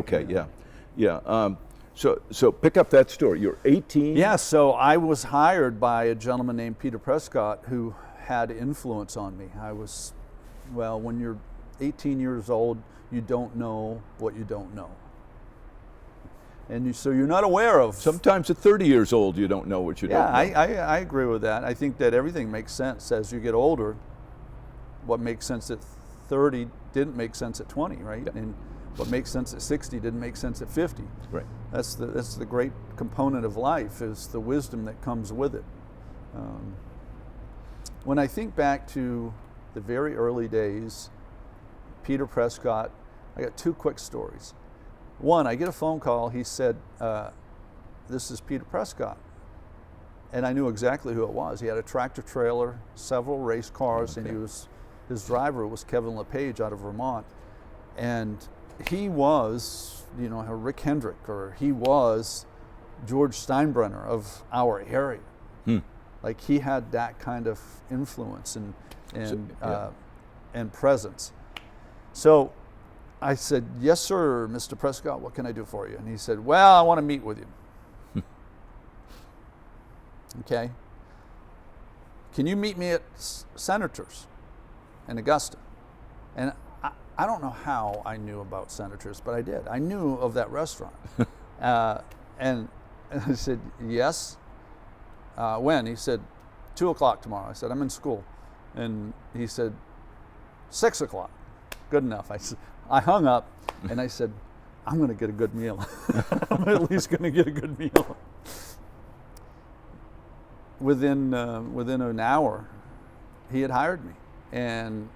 Okay, yeah. So pick up that story. You're 18. Yeah, so I was hired by a gentleman named Peter Prescott who had influence on me. When you're 18 years old, you don't know what you don't know. And so you're not aware of... Sometimes at 30 years old, you don't know what you don't know. Yeah, I agree with that. I think that everything makes sense as you get older. What makes sense at 30 didn't make sense at 20, right? Yeah. And what makes sense at 60 didn't make sense at 50. Right. That's the great component of life, is the wisdom that comes with it. When I think back to the very early days, Peter Prescott, I got two quick stories. One, I get a phone call. He said, this is Peter Prescott. And I knew exactly who it was. He had a tractor trailer, several race cars, okay. and his driver was Kevin LePage out of Vermont. And he was, Rick Hendrick, or he was George Steinbrenner of our area. Like, he had that kind of influence and presence. So I said, yes, sir, Mr. Prescott, what can I do for you? And he said, well, I want to meet with you. Okay. Can you meet me at Senators in Augusta? And I don't know how I knew about Senators, but I did. I knew of that restaurant. And I said, yes. When? He said, 2 o'clock tomorrow. I said, I'm in school. And he said, 6 o'clock. Good enough. I hung up and I said, I'm going to get a good meal. I'm at least going to get a good meal. Within an hour, he had hired me. And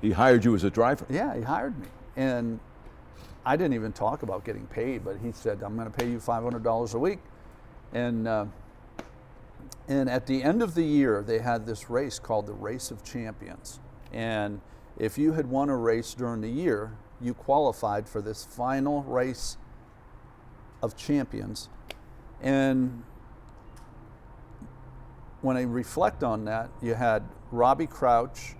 he hired you as a driver? Yeah, he hired me. And I didn't even talk about getting paid, but he said, I'm going to pay you $500 a week. And at the end of the year, they had this race called the Race of Champions. And if you had won a race during the year, you qualified for this final race of champions. And when I reflect on that, you had Robbie Crouch,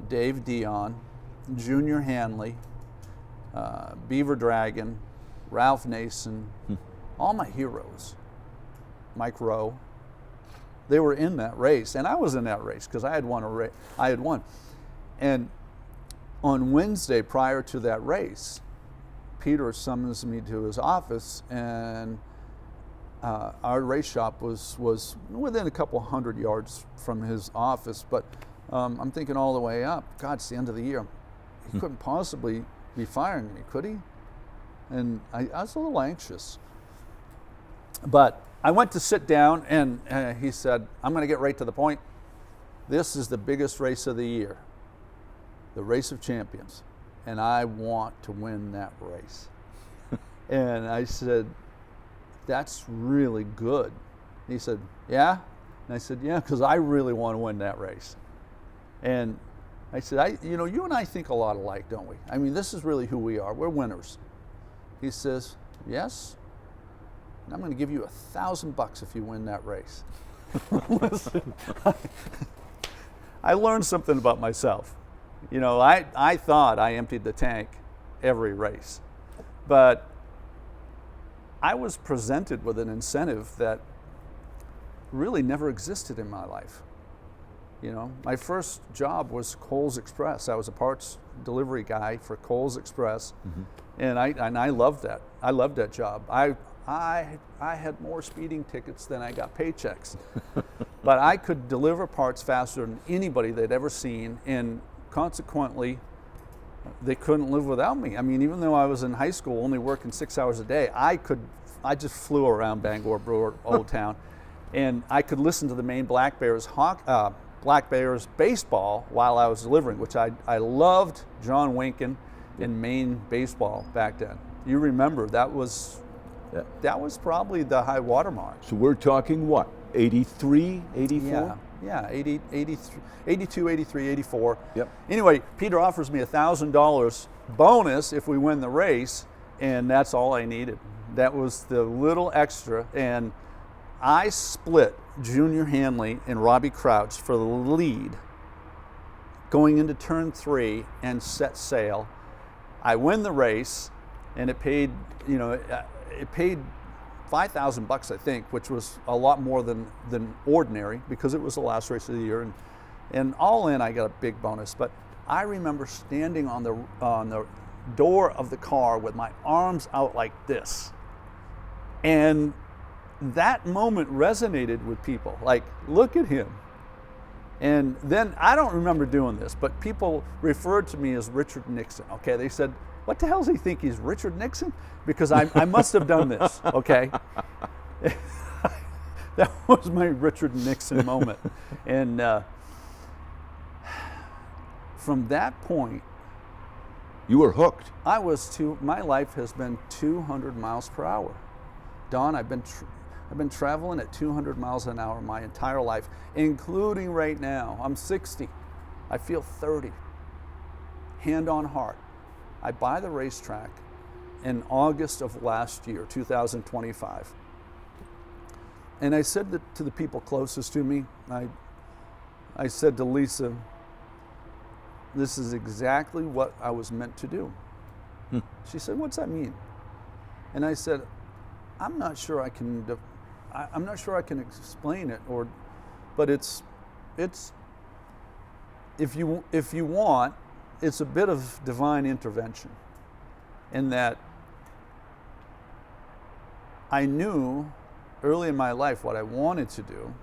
Dave Dion, Junior Hanley, Beaver Dragon, Ralph Nason, all my heroes, Mike Rowe. They were in that race, and I was in that race because I had won. And on Wednesday, prior to that race, Peter summons me to his office, and our race shop was within a couple hundred yards from his office. But I'm thinking all the way up, God, it's the end of the year. He couldn't possibly be firing me, could he? And I was a little anxious. But I went to sit down, and he said, I'm going to get right to the point. This is the biggest race of the year, the Race of Champions, and I want to win that race. And I said, that's really good. He said, yeah? And I said, yeah, because I really want to win that race. And I said, you and I think a lot alike, don't we? I mean, this is really who we are. We're winners. He says, yes, and I'm going to give you $1,000 if you win that race. Listen, I learned something about myself. I thought I emptied the tank every race, but I was presented with an incentive that really never existed in my life. My first job was Kohl's Express. I was a parts delivery guy for Kohl's Express, and I loved that. I loved that job. I had more speeding tickets than I got paychecks, but I could deliver parts faster than anybody they'd ever seen, and consequently, they couldn't live without me. I mean, even though I was in high school, only working 6 hours a day, I just flew around Bangor, Brewer, Old Town, and I could listen to the Maine Black Bears baseball while I was delivering, which I loved John Winkin in Maine baseball back then. You remember, that was probably the high watermark. So we're talking what, 83, 84? Yeah, 80, 83, 82, 83, 84. Yep. Anyway, Peter offers me $1,000 bonus if we win the race, and that's all I needed. That was the little extra, and I split Junior Hanley and Robbie Crouch for the lead going into turn 3 and set sail. I win the race, and it paid, it paid $5,000, I think, which was a lot more than ordinary because it was the last race of the year, and all in I got a big bonus. But I remember standing on the door of the car with my arms out like this, and that moment resonated with people. Like, look at him. And then I don't remember doing this, but people referred to me as Richard Nixon. Okay, they said, "What the hell does he think he's Richard Nixon?" Because I must have done this. Okay, that was my Richard Nixon moment, and from that point, you were hooked. My life has been 200 miles per hour. Don, I've been traveling at 200 miles an hour my entire life, including right now. I'm 60. I feel 30. Hand on heart. I buy the racetrack in August of last year, 2025. And I said to the people closest to me, I said to Lisa, this is exactly what I was meant to do. She said, "What's that mean?" And I said, I'm not sure I can explain it, but it's if you want, it's a bit of divine intervention, in that I knew early in my life what I wanted to do,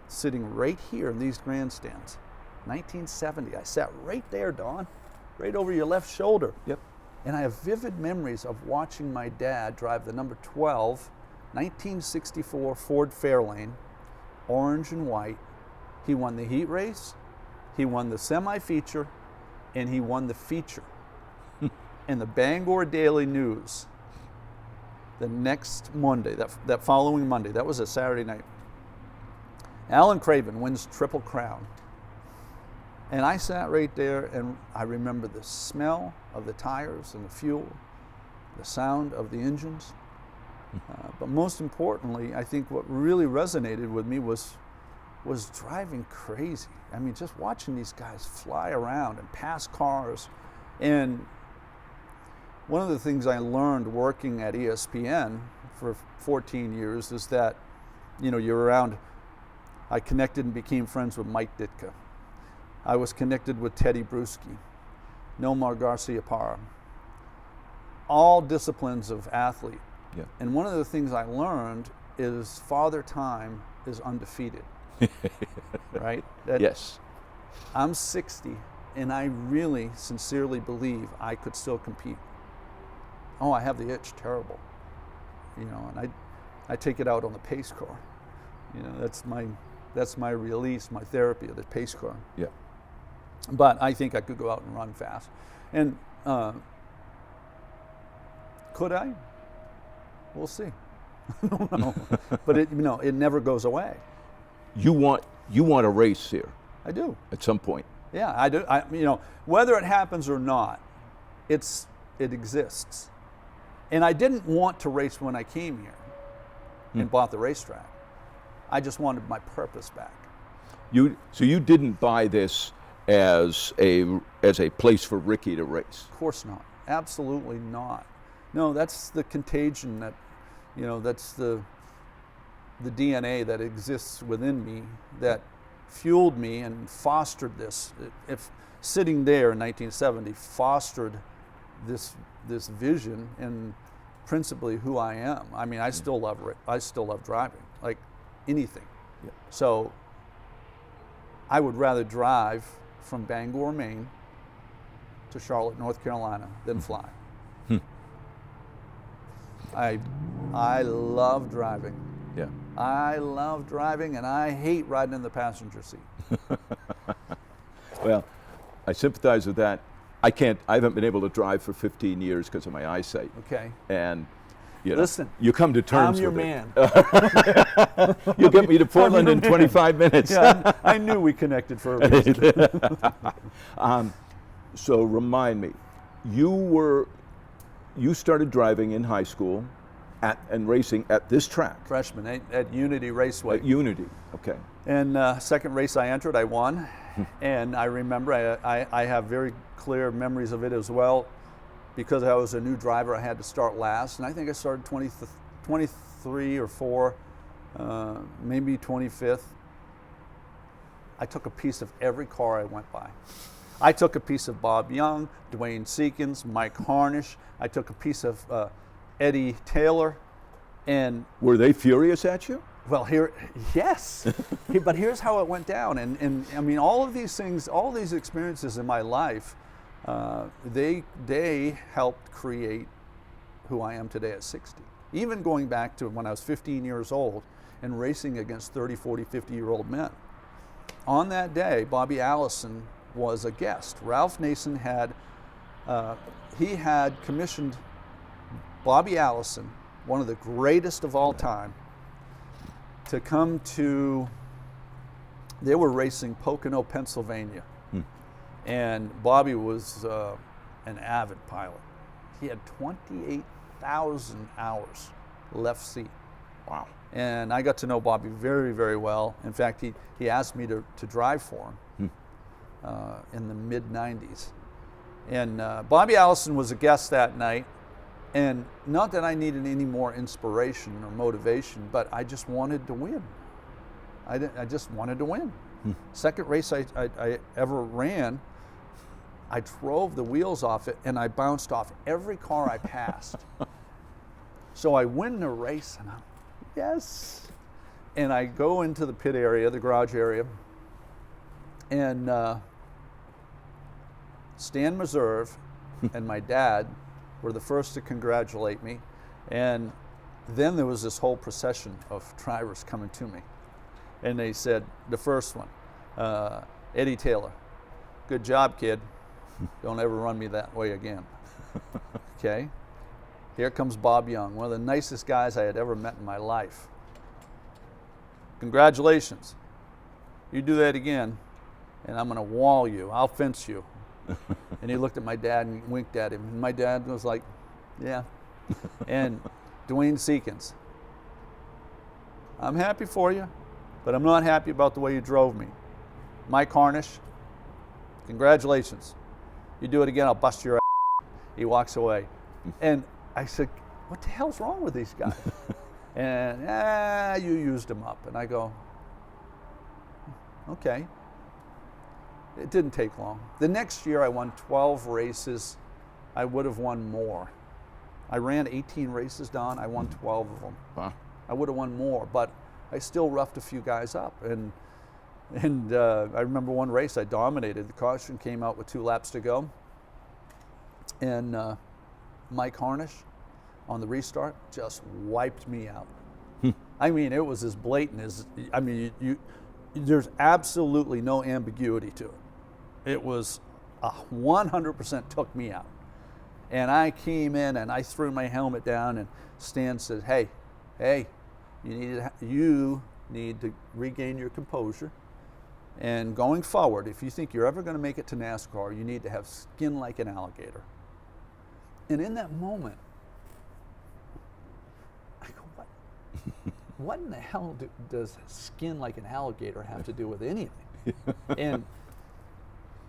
sitting right here in these grandstands. 1970, I sat right there, Don, right over your left shoulder. Yep. And I have vivid memories of watching my dad drive the number 12, 1964 Ford Fairlane, orange and white. He won the heat race, he won the semi-feature, and he won the feature. In the Bangor Daily News, the next Monday, that following Monday, that was a Saturday night, Alan Craven wins Triple Crown. And I sat right there, and I remember the smell of the tires and the fuel, the sound of the engines. But most importantly, I think what really resonated with me was driving crazy. I mean, just watching these guys fly around and pass cars. And one of the things I learned working at ESPN for 14 years is that, you're around. I connected and became friends with Mike Ditka. I was connected with Teddy Bruschi, Nomar Garcia-Parra, all disciplines of athlete. Yeah. And one of the things I learned is Father Time is undefeated, right? Yes. I'm 60, and I really sincerely believe I could still compete. Oh, I have the itch terrible, and I take it out on the pace car. That's my release, my therapy of the pace car. Yeah. But I think I could go out and run fast. And could I? We'll see. I don't know. But it never goes away. You want a race here I do. at some point. Yeah, I do. Whether it happens or not, it exists. And I didn't want to race when I came here and bought the racetrack. I just wanted my purpose back. So you didn't buy this as a place for Ricky to race? Of course not. Absolutely not. No, that's the contagion that's the DNA that exists within me that fueled me and fostered this. If sitting there in 1970 fostered this vision and principally who I am. I mean, I still love it. I still love driving, like anything. Yeah. So I would rather drive from Bangor, Maine to Charlotte, North Carolina than fly. I love driving. Yeah. I love driving, and I hate riding in the passenger seat. Well, I sympathize with that. I haven't been able to drive for 15 years because of my eyesight. Okay. And listen, you come to terms I'm your with man. it. You'll get me to Portland in 25 minutes. Yeah, I knew we connected for a reason. So remind me, you started driving in high school and racing at this track. Freshman at Unity Raceway. At Unity, okay. And second race I entered, I won. And I remember, I have very clear memories of it as well. because I was a new driver, I had to start last, and I think I started 23 or 4, maybe 25th. I took a piece of every car I went by. I took a piece of Bob Young, Dwayne Seekins, Mike Harnish. I took a piece of Eddie Taylor, and Were they furious at you? well, yes, but here's how it went down. And I mean, all of these things, all these experiences in my life, they helped create who I am today at 60. Even going back to when I was 15 years old and racing against 30, 40, 50-year-old men. On that day, Bobby Allison was a guest. Ralph Nason had commissioned Bobby Allison, one of the greatest of all time, to come to, they were racing Pocono, Pennsylvania. And Bobby was an avid pilot. He had 28,000 hours left seat. Wow. And I got to know Bobby very, very well. In fact, he asked me to drive for him in the mid-90s. And Bobby Allison was a guest that night. And not that I needed any more inspiration or motivation, but I just wanted to win. I just wanted to win. Second race I ever ran, I drove the wheels off it and I bounced off every car I passed. So I win the race and I'm, yes. And I go into the pit area, the garage area, and Stan Meserve and my dad were the first to congratulate me. And then there was this whole procession of drivers coming to me. And they said, the first one, Eddie Taylor, good job, kid. Don't ever run me that way again. Okay? Here comes Bob Young, one of the nicest guys I had ever met in my life. Congratulations. You do that again, and I'm going to wall you. I'll fence you. And he looked at my dad and winked at him. And my dad was like, yeah. And Dwayne Seekins, I'm happy for you, but I'm not happy about the way you drove me. Mike Harnish, congratulations. You do it again, I'll bust your ass. He walks away. And I said, what the hell's wrong with these guys? And, you used them up. And I go, okay. It didn't take long. The next year I won 12 races. I would have won more. I ran 18 races, Don. I won 12 of them. Wow. I would have won more, but I still roughed a few guys up. And I remember one race I dominated. The caution came out with 2 laps to go. And Mike Harnish on the restart just wiped me out. I mean, it was as blatant as, I mean, there's absolutely no ambiguity to it. It was 100% took me out. And I came in and I threw my helmet down and Stan said, hey, you need to regain your composure. And going forward, if you think you're ever going to make it to NASCAR, you need to have skin like an alligator. And in that moment, I go, what? What in the hell does skin like an alligator have to do with anything? And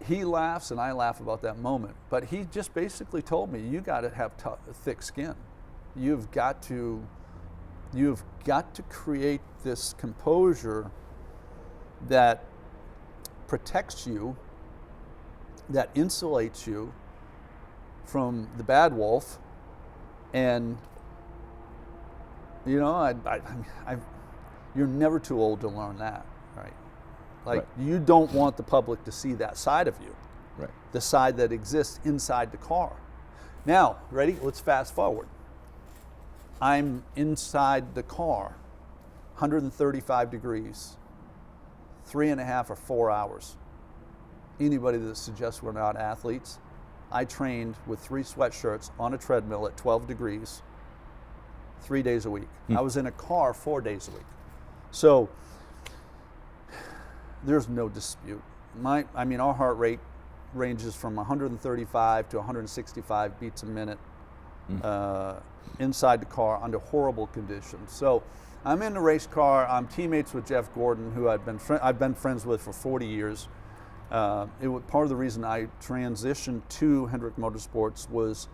he laughs and I laugh about that moment. But he just basically told me, you got to have thick skin. You've got to create this composure that protects you, that insulates you from the bad wolf. And you know, you're never too old to learn that, right? Like, right. You don't want the public to see that side of you, right? The side that exists inside the car. Now, ready? Let's fast forward. I'm inside the car, 135 degrees, 3.5 or 4 hours. Anybody that suggests we're not athletes, I trained with 3 sweatshirts on a treadmill at 12 degrees, 3 days a week. I was in a car 4 days a week. So there's no dispute. Our heart rate ranges from 135 to 165 beats a minute inside the car under horrible conditions. So I'm in the race car. I'm teammates with Jeff Gordon, who I've been friends with for 40 years. Part of the reason I transitioned to Hendrick Motorsports was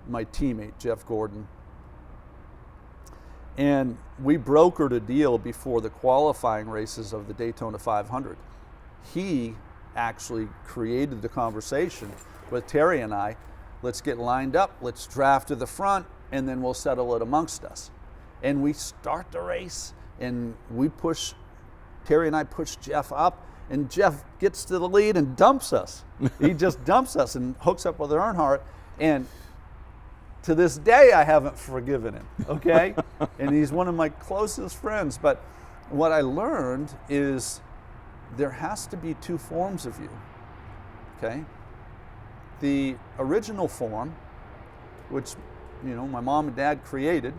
my teammate, Jeff Gordon. And we brokered a deal before the qualifying races of the Daytona 500. He actually created the conversation with Terry and I. Let's get lined up, let's draft to the front, and then we'll settle it amongst us. And we start the race, and Terry and I push Jeff up, and Jeff gets to the lead and dumps us. He just dumps us and hooks up with Earnhardt. And to this day, I haven't forgiven him, okay? And he's one of my closest friends. But what I learned is there has to be two forms of you, okay? The original form, which, my mom and dad created,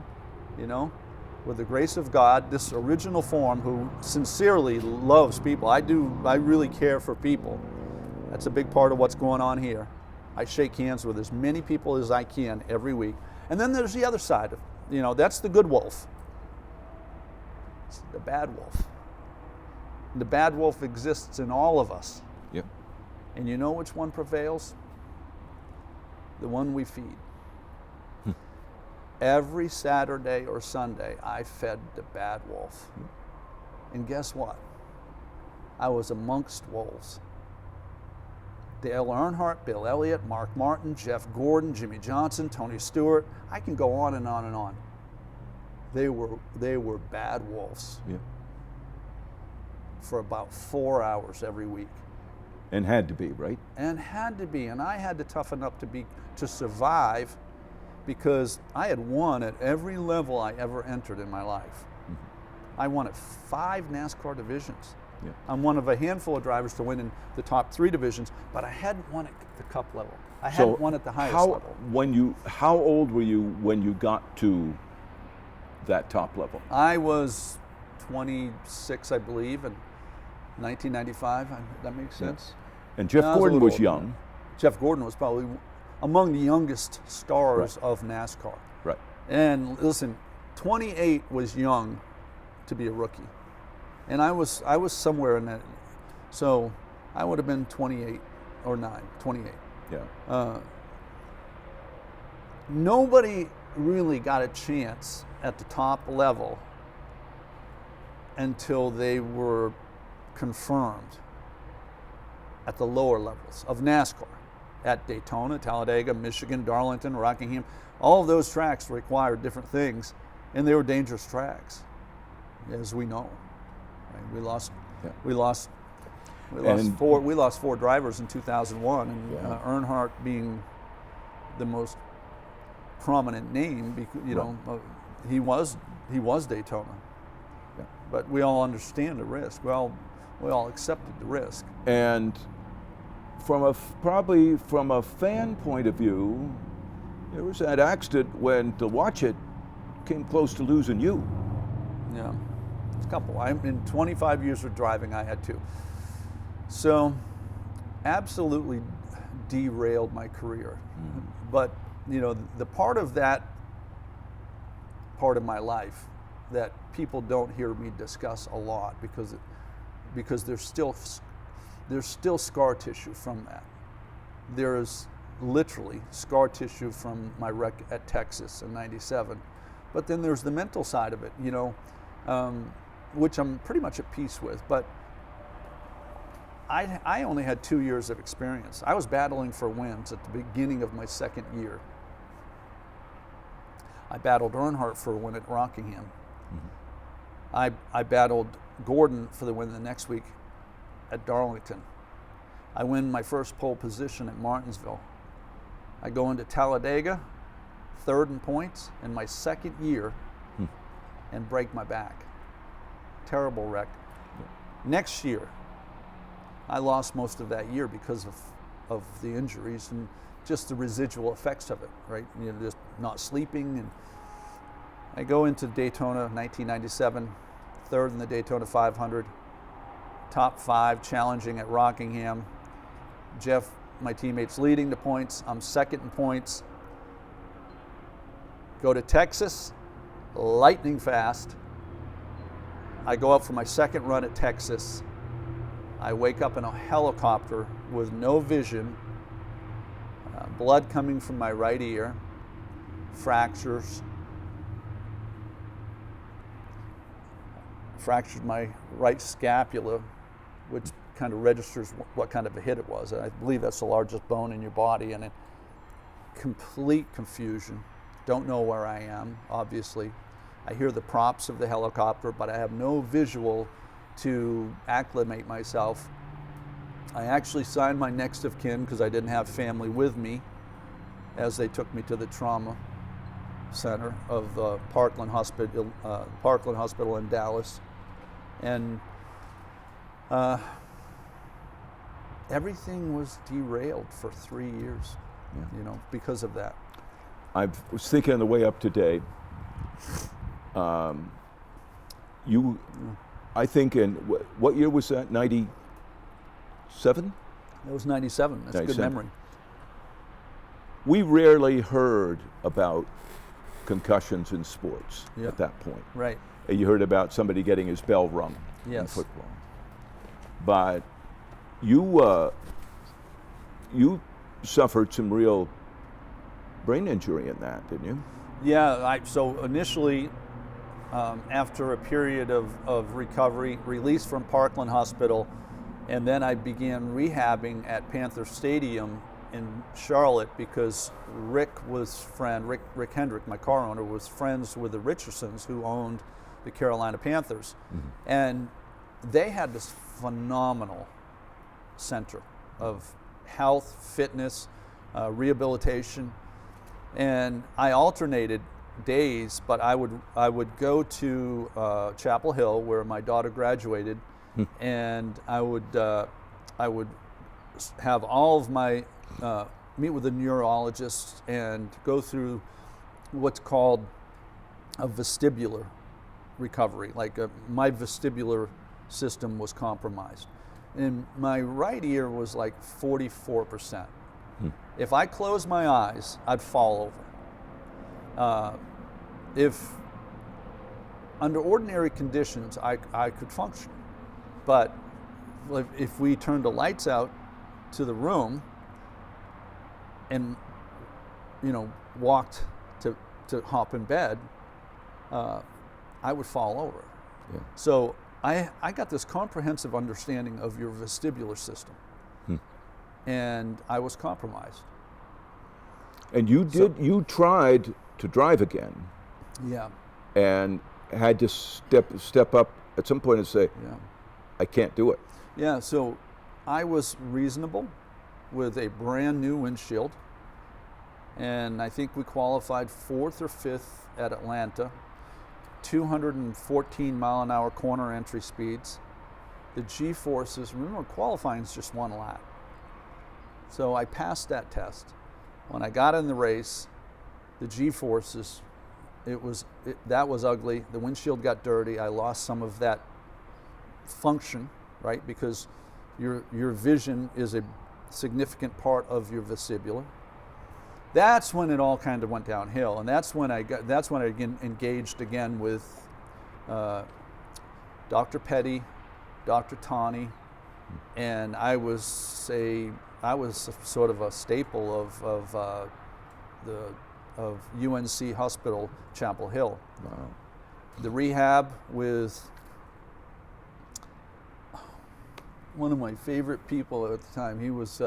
with the grace of God, this original form who sincerely loves people. I really care for people. That's a big part of what's going on here. I shake hands with as many people as I can every week. And then there's the other side of, that's the good wolf. It's the bad wolf. The bad wolf exists in all of us. Yep. And you know which one prevails? The one we feed. Every Saturday or Sunday, I fed the bad wolf. And guess what? I was amongst wolves. Dale Earnhardt, Bill Elliott, Mark Martin, Jeff Gordon, Jimmy Johnson, Tony Stewart. I can go on and on and on. They were bad wolves. Yeah. For about 4 hours every week. And had to be, right? And had to be. And I had to toughen up to survive, because I had won at every level I ever entered in my life. Mm-hmm. I won at 5 NASCAR divisions. Yeah. I'm one of a handful of drivers to win in the top 3 divisions, but I hadn't won at the Cup level. I hadn't won at the highest level. How old were you when you got to that top level? I was 26, I believe, in 1995. That makes sense. Yeah. And Jeff Gordon was young. Jeff Gordon was probably among the youngest stars of NASCAR. Right. And listen, 28 was young to be a rookie. And I was somewhere in that. So I would have been 28 or 28. Yeah. Nobody really got a chance at the top level until they were confirmed at the lower levels of NASCAR. At Daytona, Talladega, Michigan, Darlington, Rockingham. All of those tracks required different things, and they were dangerous tracks, as we know. Right? We lost 4 drivers in 2001, and Earnhardt being the most prominent name, because he was Daytona. Yeah. But we all understand the risk. We all accepted the risk. And probably from a fan point of view, there was that accident when, to watch it, came close to losing you. Yeah, a couple. In 25 years of driving, I had 2. So, absolutely derailed my career. Mm-hmm. But, the part of my life that people don't hear me discuss a lot, because there's still scar tissue from that. There is literally scar tissue from my wreck at Texas in '97. But then there's the mental side of it, which I'm pretty much at peace with. But I only had 2 years of experience. I was battling for wins at the beginning of my second year. I battled Earnhardt for a win at Rockingham. Mm-hmm. I battled Gordon for the win the next week at Darlington. I win my first pole position at Martinsville. I go into Talladega, 3rd in points in my second year, and break my back. Terrible wreck. Yeah. Next year, I lost most of that year because of the injuries and just the residual effects of it, right? Just not sleeping. And I go into Daytona 1997, 3rd in the Daytona 500. Top 5, challenging at Rockingham. Jeff, my teammate's leading the points. I'm 2nd in points. Go to Texas, lightning fast. I go up for my 2nd run at Texas. I wake up in a helicopter with no vision, blood coming from my right ear, fractures. Fractured my right scapula, which kind of registers what kind of a hit it was. I believe that's the largest bone in your body, and complete confusion. Don't know where I am, obviously. I hear the props of the helicopter, but I have no visual to acclimate myself. I actually signed my next of kin because I didn't have family with me as they took me to the trauma center of Parkland Hospital in Dallas. And everything was derailed for 3 years, because of that. I was thinking on the way up today, I think in, what year was that, 97? It was 97, that's 97. A good memory. We rarely heard about concussions in sports at that point. Right. You heard about somebody getting his bell rung in Yes. football. But you suffered some real brain injury in that, didn't you? Yeah, so initially, after a period of recovery, released from Parkland Hospital, and then I began rehabbing at Panther Stadium in Charlotte because Rick Hendrick, my car owner, was friends with the Richardsons who owned the Carolina Panthers. Mm-hmm. And they had this phenomenal center of health, fitness, rehabilitation. And I alternated days, but I would go to Chapel Hill where my daughter graduated, and I would have all of my meet with a neurologist and go through what's called a vestibular recovery. My vestibular system was compromised, and my right ear was like 44%. If I closed my eyes, I'd fall over. If under ordinary conditions, I could function. But if we turned the lights out to the room and, walked to hop in bed, I would fall over. Yeah. So I got this comprehensive understanding of your vestibular system. And I was compromised. And you tried to drive again. Yeah. And had to step up at some point and say, I can't do it. Yeah, so I was reasonable with a brand new windshield, and I think we qualified 4th or 5th at Atlanta, 214 mile an hour corner entry speeds. The G-forces, remember qualifying is just one lap. So I passed that test. When I got in the race, the G-forces, that was ugly. The windshield got dirty. I lost some of that function, right? Because your vision is a significant part of your vestibular. That's when it all kind of went downhill, and that's when I engaged again with Dr. Petty, Dr. Tawney, and I was sort of a staple of UNC Hospital, Chapel Hill. Wow. The rehab with one of my favorite people at the time. He was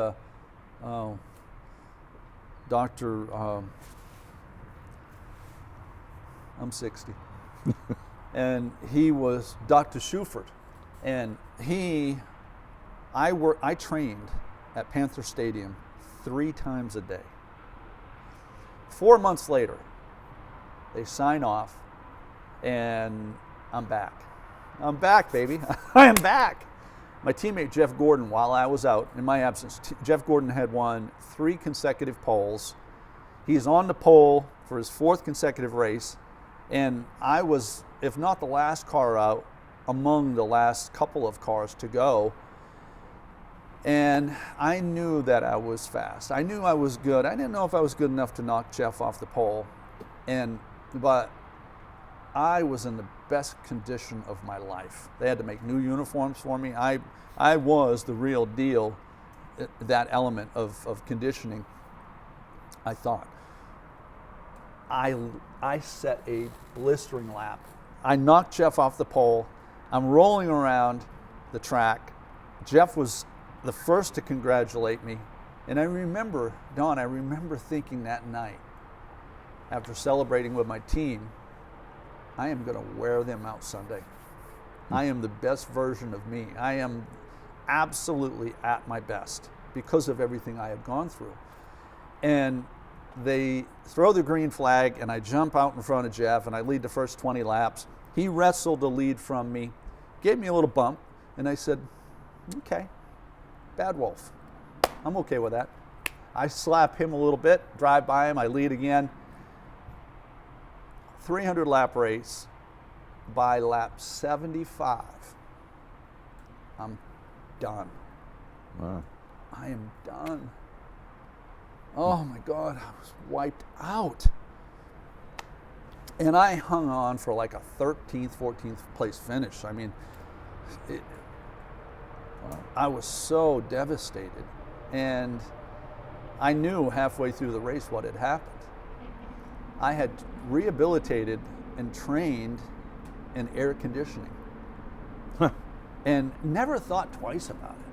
Dr. I'm 60. And he was Dr. Schufert. And I trained at Panther Stadium 3 times a day. 4 months later, they sign off, and I'm back. I'm back, baby. I am back. My teammate Jeff Gordon, while I was out in my absence, Jeff Gordon had won 3 consecutive poles. He's on the pole for his 4th consecutive race, and I was, if not the last car out, among the last couple of cars to go. And I knew that I was fast. I knew I was good. I didn't know if I was good enough to knock Jeff off the pole, but I was in the best condition of my life. They had to make new uniforms for me. I was the real deal, that element of conditioning, I thought. I set a blistering lap. I knocked Jeff off the pole. I'm rolling around the track. Jeff was the first to congratulate me. And I remember, Don, I remember thinking that night, after celebrating with my team, I am going to wear them out Sunday. I am the best version of me. I am absolutely at my best because of everything I have gone through. And they throw the green flag, and I jump out in front of Jeff, and I lead the first 20 laps. He wrestled the lead from me, gave me a little bump, and I said, okay, bad wolf. I'm okay with that. I slap him a little bit, drive by him, I lead again. 300 lap race. By lap 75, I'm done. Wow. I am done. Oh my God, I was wiped out. And I hung on for like a 13th, 14th place finish. I mean, I was so devastated. And I knew halfway through the race what had happened. I had rehabilitated and trained in air conditioning and never thought twice about it.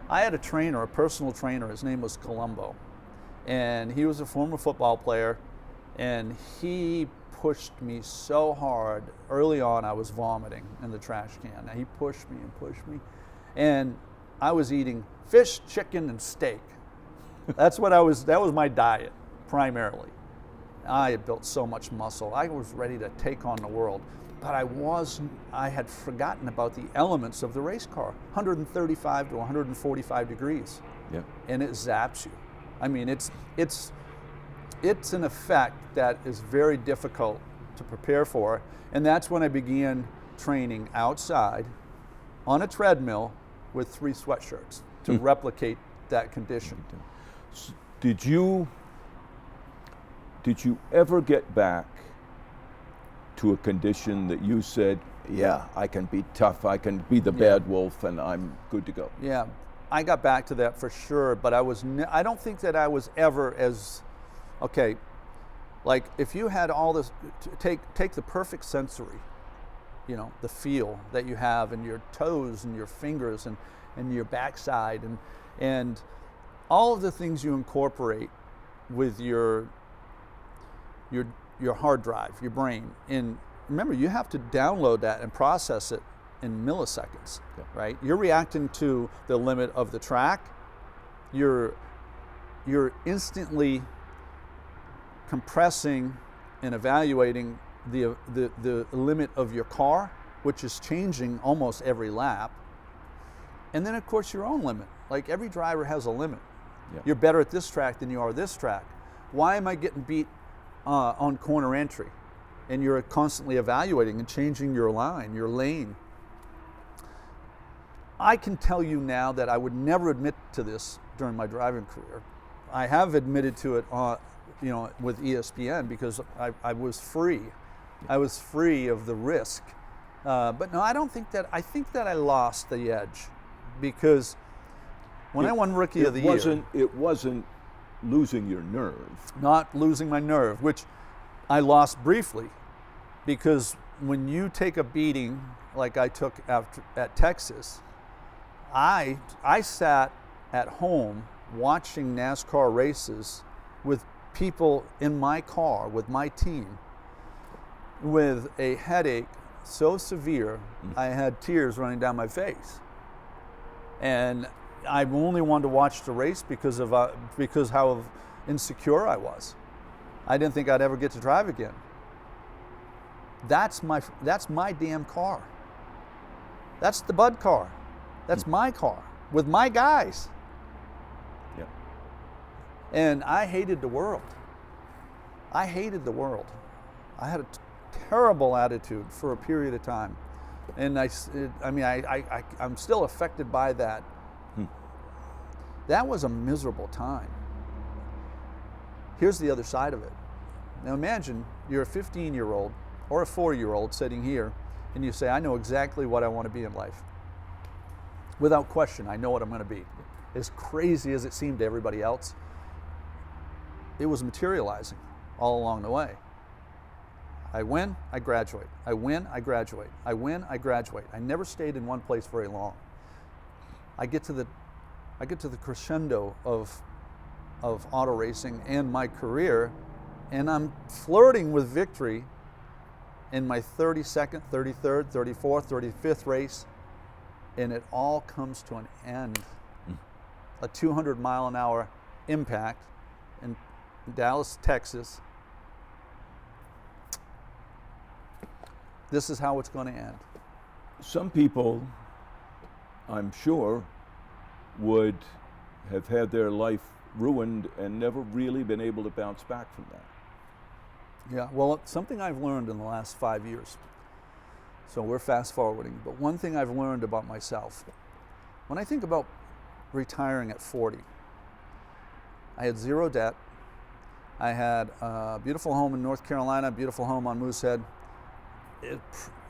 I had a trainer, a personal trainer, his name was Colombo, and he was a former football player, and he pushed me so hard. Early on, I was vomiting in the trash can. Now, he pushed me and pushed me, and I was eating fish, chicken, and steak. That was my diet, primarily. I had built so much muscle. I was ready to take on the world. But I had forgotten about the elements of the race car. 135 to 145 degrees. Yeah. And it zaps you. I mean, it's an effect that is very difficult to prepare for. And that's when I began training outside on a treadmill with 3 sweatshirts to replicate that condition. Did you ever get back to a condition that you said, yeah, I can be tough, I can be the bad wolf, and I'm good to go? Yeah, I got back to that for sure, but I don't think that I was ever as, okay, like if you had all this, take the perfect sensory, the feel that you have in your toes and your fingers and your backside and all of the things you incorporate with your hard drive, your brain. And remember, you have to download that and process it in milliseconds, right? You're reacting to the limit of the track. You're instantly compressing and evaluating the limit of your car, which is changing almost every lap. And then, of course, your own limit. Like every driver has a limit. Yeah. You're better at this track than you are this track. Why am I getting beat on corner entry? And you're constantly evaluating and changing your line, your lane. I can tell you now that I would never admit to this during my driving career. I have admitted to it, with ESPN because I was free. I was free of the risk. But no, I don't think that. I think that I lost the edge because when I won Rookie of the Year, it wasn't losing your nerve. Not losing my nerve, which I lost briefly, because when you take a beating like I took at Texas, I sat at home watching NASCAR races with people in my car, with my team, with a headache so severe I had tears running down my face. And I only wanted to watch the race because how insecure I was. I didn't think I'd ever get to drive again. That's my damn car. That's the Bud car. That's my car with my guys. Yeah. And I hated the world. I hated the world. I had a terrible attitude for a period of time, and I'm still affected by that. That was a miserable time. Here's the other side of it. Now imagine you're a 15-year-old or a 4-year-old sitting here, and you say, I know exactly what I want to be in life. Without question, I know what I'm going to be. As crazy as it seemed to everybody else, it was materializing all along the way. I win, I graduate. I win, I graduate. I win, I graduate. I never stayed in one place very long. I get to the crescendo of auto racing and my career, and I'm flirting with victory in my 32nd, 33rd, 34th, 35th race, and it all comes to an end. A 200-mile-an-hour impact in Dallas, Texas. This is how it's going to end. Some people, I'm sure, would have had their life ruined and never really been able to bounce back from that. Yeah, well, it's something I've learned in the last 5 years. So we're fast forwarding. But one thing I've learned about myself, when I think about retiring at 40, I had zero debt. I had a beautiful home in North Carolina, a beautiful home on Moosehead.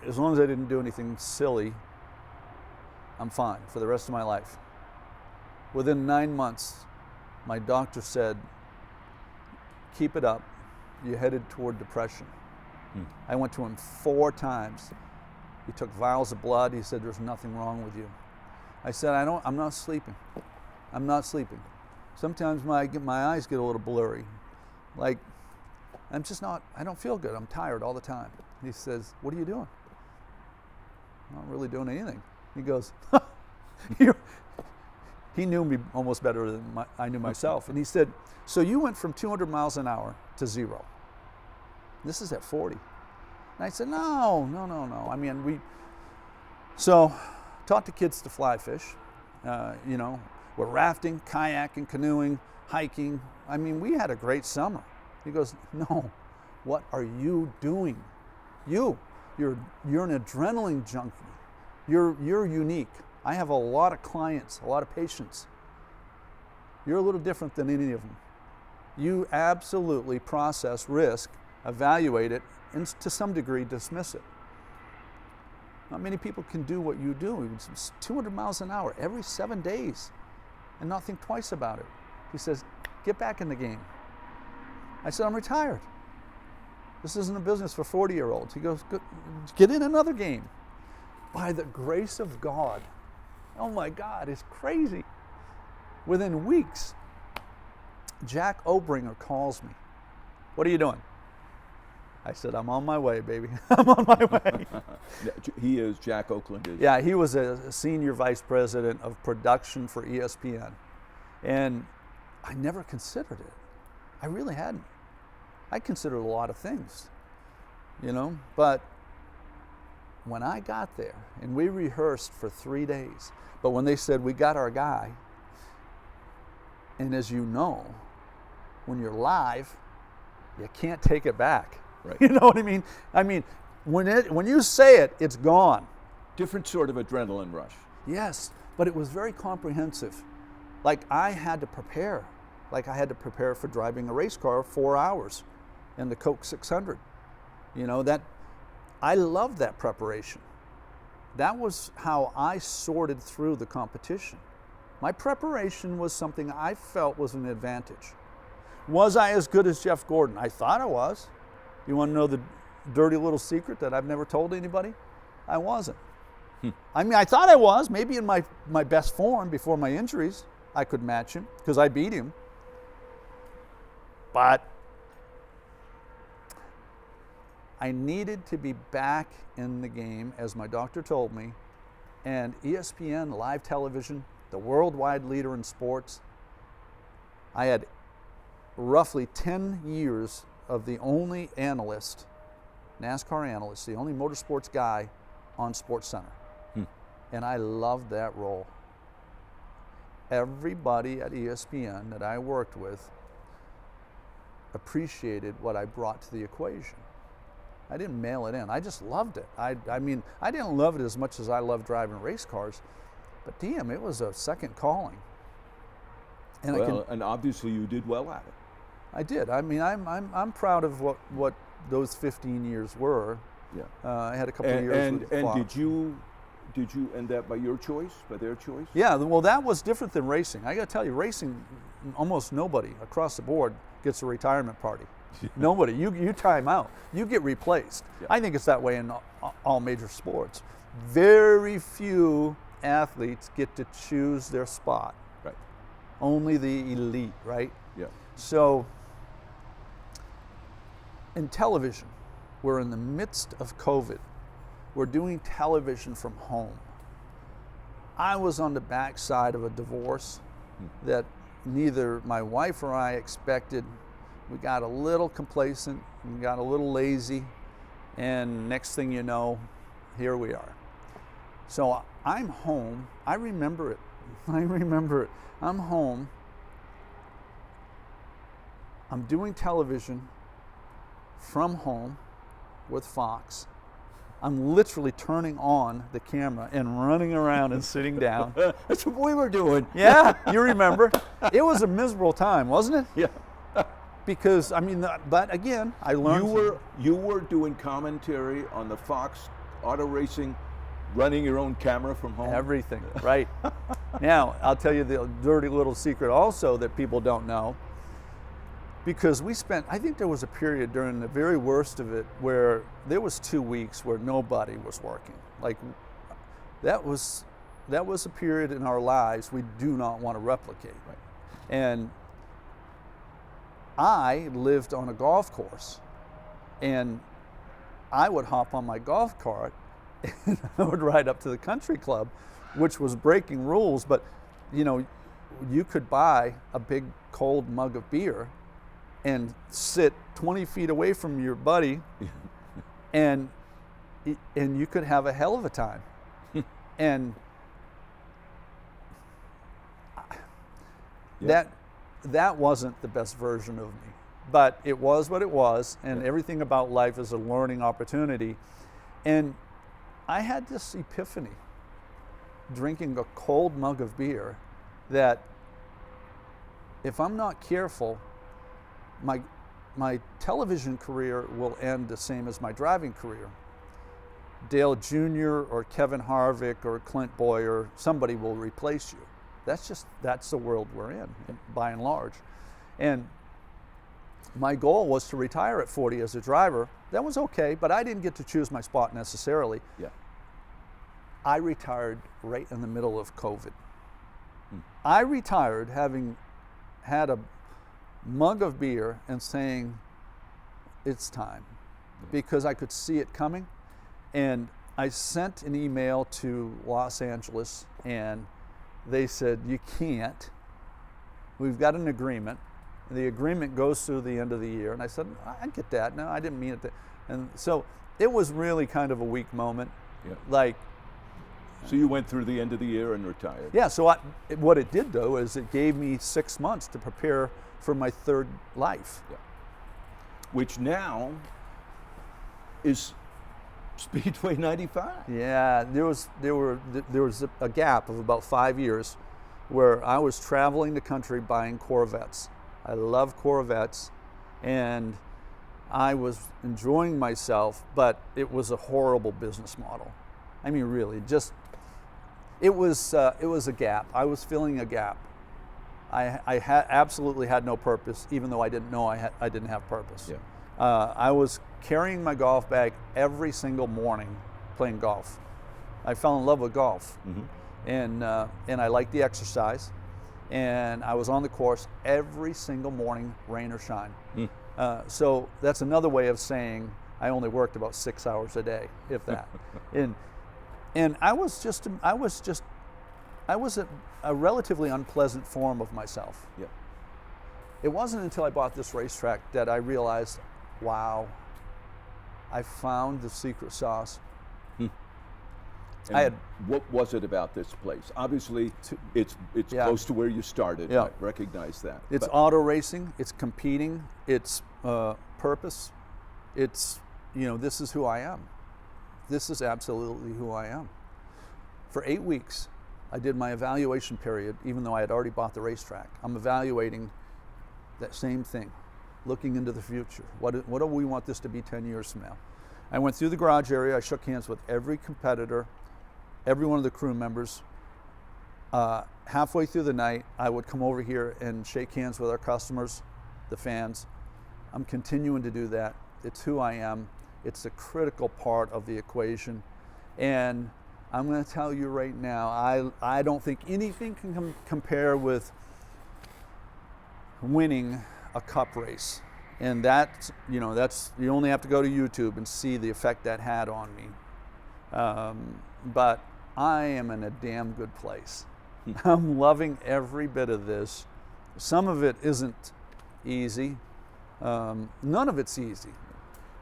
As long as I didn't do anything silly, I'm fine for the rest of my life. Within 9 months, my doctor said, keep it up, you're headed toward depression. I went to him 4 times. He took vials of blood. He said, there's nothing wrong with you. I said, I'm not sleeping. I'm not sleeping. Sometimes my eyes get a little blurry. Like, I'm just not, I don't feel good. I'm tired all the time. He says, what are you doing? I'm not really doing anything. He goes, he knew me almost better than I knew myself. And he said, so you went from 200 miles an hour to 0. This is at 40. And I said, no. I mean, so taught the kids to fly fish. We're rafting, kayaking, canoeing, hiking. I mean, we had a great summer. He goes, no, what are you doing? You're an adrenaline junkie. You're unique. I have a lot of clients, a lot of patients. You're a little different than any of them. You absolutely process risk, evaluate it, and to some degree dismiss it. Not many people can do what you do. It's 200 miles an hour every 7 days and not think twice about it. He says, get back in the game. I said, I'm retired. This isn't a business for 40-year-olds. He goes, get in another game. By the grace of God. Oh my God, it's crazy. Within weeks, Jack Obringer calls me. What are you doing? I said, I'm on my way, baby. I'm on my way. He is, Jack Oakland is. Yeah, he was a senior vice president of production for ESPN. And I never considered it. I really hadn't. I considered a lot of things, but when I got there, and we rehearsed for 3 days, but when they said, we got our guy, and as you know, when you're live, you can't take it back. Right. You know what I mean? I mean, when you say it, it's gone. Different sort of adrenaline rush. Yes, but it was very comprehensive. Like I had to prepare. Like I had to prepare for driving a race car 4 hours in the Coke 600. I loved that preparation. That was how I sorted through the competition. My preparation was something I felt was an advantage. Was I as good as Jeff Gordon? I thought I was. You want to know the dirty little secret that I've never told anybody? I wasn't. I mean, I thought I was. Maybe in my best form before my injuries, I could match him because I beat him. But I needed to be back in the game, as my doctor told me, and ESPN, live television, the worldwide leader in sports. I had roughly 10 years of the only analyst, NASCAR analyst, the only motorsports guy on SportsCenter. And I loved that role. Everybody at ESPN that I worked with appreciated what I brought to the equation. I didn't mail it in. I just loved it. I mean, I didn't love it as much as I love driving race cars, but damn, it was a second calling. And and obviously you did well at it. I did. I mean, I'm proud of what those 15 years were. Yeah. I had a couple of years with And did you end that by your choice, by their choice? Yeah. Well, that was different than racing. I got to tell you, racing, almost nobody across the board gets a retirement party. Nobody. You time out. You get replaced. Yeah. I think it's that way in all major sports. Very few athletes get to choose their spot. Right. Only the elite, right? Yeah. So in television, we're in the midst of COVID. We're doing television from home. I was on the backside of a divorce that neither my wife or I expected. We got a little complacent, we got a little lazy, and next thing you know, here we are. So I'm home. I remember it. I'm home. I'm doing television from home with Fox. I'm literally turning on the camera and running around and sitting down. That's what we were doing. Yeah, you remember. It was a miserable time, wasn't it? Yeah. Because, I mean, but again, I learned. You were doing commentary on the Fox auto racing, running your own camera from home? Everything, right. Now, I'll tell you the dirty little secret also that people don't know. Because I think there was a period during the very worst of it where there was 2 weeks where nobody was working. Like, that was a period in our lives we do not want to replicate. Right. And I lived on a golf course, and I would hop on my golf cart and I would ride up to the country club, which was breaking rules, but you know, you could buy a big cold mug of beer and sit 20 feet away from your buddy and you could have a hell of a time. And that wasn't the best version of me, but it was what it was, and everything about life is a learning opportunity. And I had this epiphany drinking a cold mug of beer that if I'm not careful, my television career will end the same as my driving career. Dale Jr. or Kevin Harvick or Clint Boyer, somebody will replace you. That's the world we're in, by and large. And my goal was to retire at 40 as a driver. That was okay, but I didn't get to choose my spot necessarily. Yeah. I retired right in the middle of COVID. I retired having had a mug of beer and saying, it's time, because I could see it coming. And I sent an email to Los Angeles, and they said, you can't. We've got an agreement. The agreement goes through the end of the year. And I said, I get that. No, I didn't mean it. And so it was really kind of a weak moment. Yeah. Like, so you went through the end of the year and retired? Yeah, so what it did, though, is it gave me 6 months to prepare for my third life. Yeah. Which now is Speedway 95. Yeah, there was a gap of about 5 years where I was traveling the country buying Corvettes. I love Corvettes, and I was enjoying myself, but it was a horrible business model. I mean, really, it was a gap. I was filling a gap. I absolutely had no purpose, even though I didn't know I didn't have purpose. Yeah. I was carrying my golf bag every single morning playing golf. I fell in love with golf, and I liked the exercise, and I was on the course every single morning, rain or shine. So that's another way of saying I only worked about 6 hours a day, if that. And I was a relatively unpleasant form of myself. Yeah. It wasn't until I bought this racetrack that I realized, wow, I found the secret sauce. What was it about this place? Obviously, it's close to where you started. Yeah. I recognize that. It's auto racing. It's competing. It's purpose. It's, this is who I am. This is absolutely who I am. For 8 weeks, I did my evaluation period, even though I had already bought the racetrack. I'm evaluating that same thing, looking into the future. What do we want this to be 10 years from now? I went through the garage area. I shook hands with every competitor, every one of the crew members. Halfway through the night, I would come over here and shake hands with our customers, the fans, I'm continuing to do that. It's who I am. It's a critical part of the equation. And I'm going to tell you right now, I don't think anything can compare with winning a cup race. And that's, you only have to go to YouTube and see the effect that had on me. But I am in a damn good place. I'm loving every bit of this. Some of it isn't easy. None of it's easy.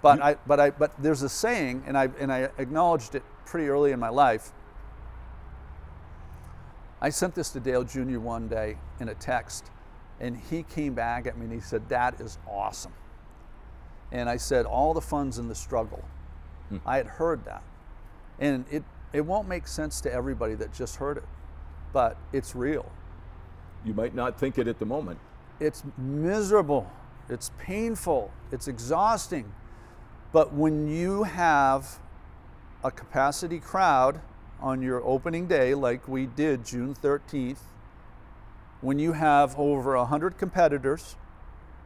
But there's a saying, and I acknowledged it pretty early in my life. I sent this to Dale Jr. one day in a text, and he came back at me and he said, "That is awesome." And I said, "All the fun's in the struggle." I had heard that. And it won't make sense to everybody that just heard it, but it's real. You might not think it at the moment. It's miserable. It's painful. It's exhausting. But when you have a capacity crowd on your opening day, like we did June 13th, when you have over 100 competitors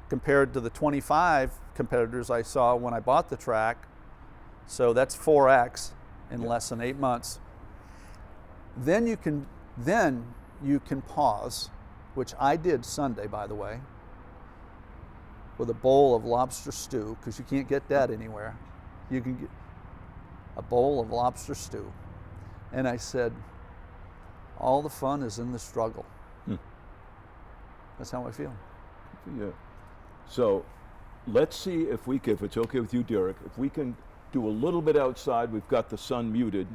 compared to the 25 competitors I saw when I bought the track, so that's 4x in less than 8 months, then you can pause, which I did Sunday, by the way, with a bowl of lobster stew, because you can't get that anywhere. You can get a bowl of lobster stew. And I said, all the fun is in the struggle. That's how I feel. Yeah. So let's see if it's okay with you, Derek, if we can do a little bit outside. We've got the sun muted